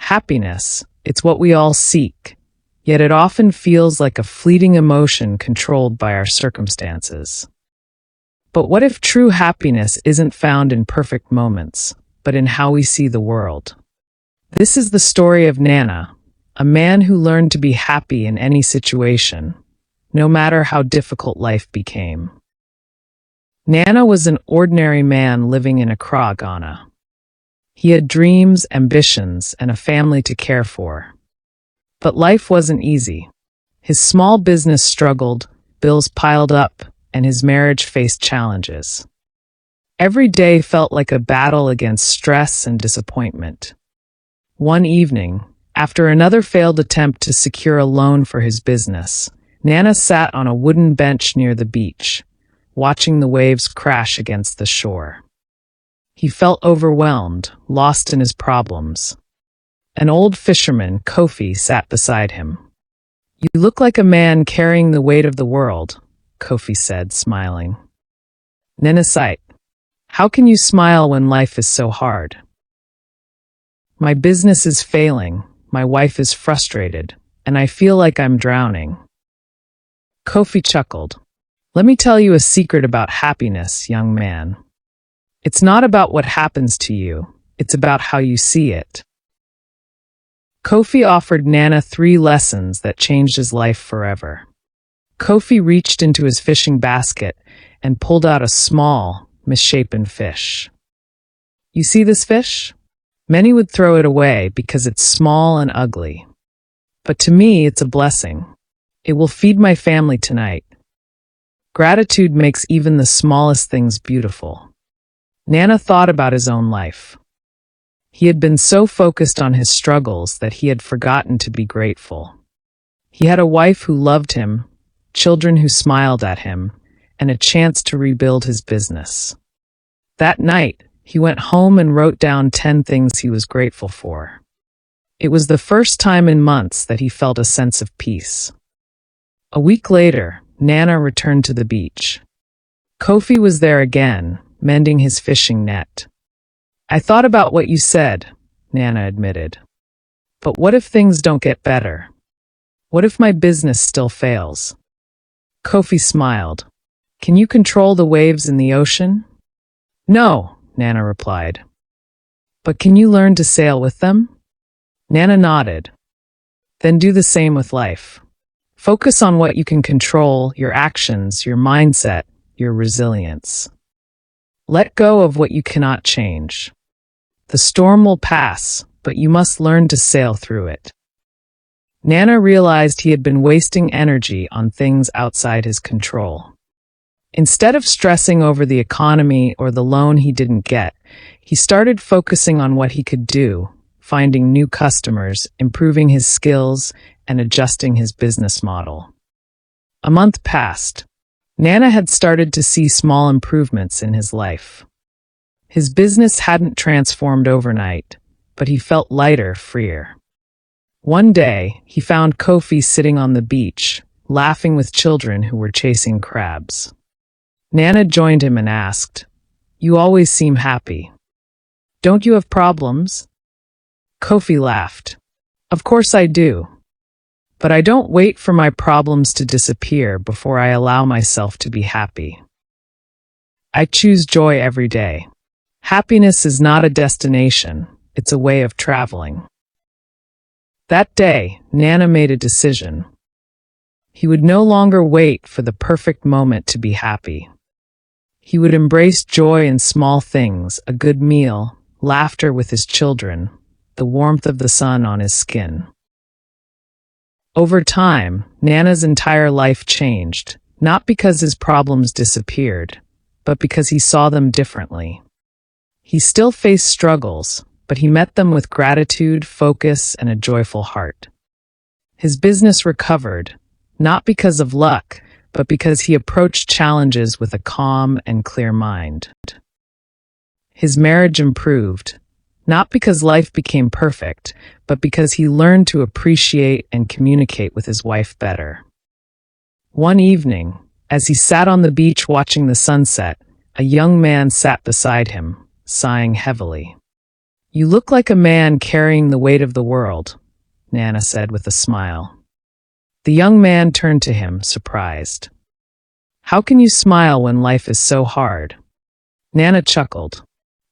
Happiness, it's what we all seek, yet it often feels like a fleeting emotion controlled by our circumstances. But what if true happiness isn't found in perfect moments, but in how we see the world? This is the story of Nana, a man who learned to be happy in any situation, no matter how difficult life became. Nana was an ordinary man living in Accra, Ghana. He had dreams, ambitions, and a family to care for. But life wasn't easy. His small business struggled, bills piled up, and his marriage faced challenges. Every day felt like a battle against stress and disappointment. One evening, after another failed attempt to secure a loan for his business, Nana sat on a wooden bench near the beach, watching the waves crash against the shore. He felt overwhelmed, lost in his problems. An old fisherman, Kofi, sat beside him. "You look like a man carrying the weight of the world," Kofi said, smiling. Nana sighed. "How can you smile when life is so hard?" "My business is failing, my wife is frustrated, and I feel like I'm drowning." Kofi chuckled. "Let me tell you a secret about happiness, young man. It's not about what happens to you, it's about how you see it." Kofi offered Nana 3 lessons that changed his life forever. Kofi reached into his fishing basket and pulled out a small, misshapen fish. "You see this fish? Many would throw it away because it's small and ugly. But to me, it's a blessing. It will feed my family tonight." Gratitude makes even the smallest things beautiful. Nana thought about his own life. He had been so focused on his struggles that he had forgotten to be grateful. He had a wife who loved him, children who smiled at him, and a chance to rebuild his business. That night, he went home and wrote down 10 things he was grateful for. It was the first time in months that he felt a sense of peace. A week later, Nana returned to the beach. Kofi was there again, mending his fishing net. "I thought about what you said," Nana admitted. "But what if things don't get better? What if my business still fails?" Kofi smiled. "Can you control the waves in the ocean?" "No," Nana replied. "But can you learn to sail with them?" Nana nodded. "Then do the same with life. Focus on what you can control, your actions, your mindset, your resilience. Let go of what you cannot change. The storm will pass, but you must learn to sail through it." Nana realized he had been wasting energy on things outside his control. Instead of stressing over the economy or the loan he didn't get, he started focusing on what he could do, finding new customers, improving his skills, and adjusting his business model. A month passed. Nana had started to see small improvements in his life. His business hadn't transformed overnight, but he felt lighter, freer. One day, he found Kofi sitting on the beach, laughing with children who were chasing crabs. Nana joined him and asked, "You always seem happy. Don't you have problems?" Kofi laughed. "Of course I do. But I don't wait for my problems to disappear before I allow myself to be happy. I choose joy every day. Happiness is not a destination, it's a way of traveling." That day, Nana made a decision. He would no longer wait for the perfect moment to be happy. He would embrace joy in small things, a good meal, laughter with his children, the warmth of the sun on his skin. Over time, Nana's entire life changed, not because his problems disappeared, but because he saw them differently. He still faced struggles, but he met them with gratitude, focus, and a joyful heart. His business recovered, not because of luck, but because he approached challenges with a calm and clear mind. His marriage improved, not because life became perfect, but because he learned to appreciate and communicate with his wife better. One evening, as he sat on the beach watching the sunset, a young man sat beside him, sighing heavily. You look like a man carrying the weight of the world, Nana said with a smile. The young man turned to him, surprised. How can you smile when life is so hard? Nana chuckled.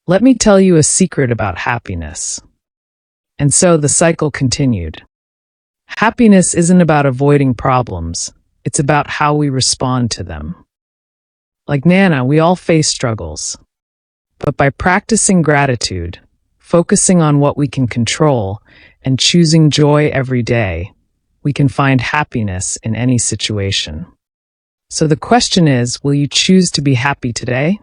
Let me tell you a secret about happiness. And so the cycle continued. Happiness isn't about avoiding problems. It's about how we respond to them. Like Nana, we all face struggles. But by practicing gratitude, focusing on what we can control, and choosing joy every day, we can find happiness in any situation. So the question is, will you choose to be happy today?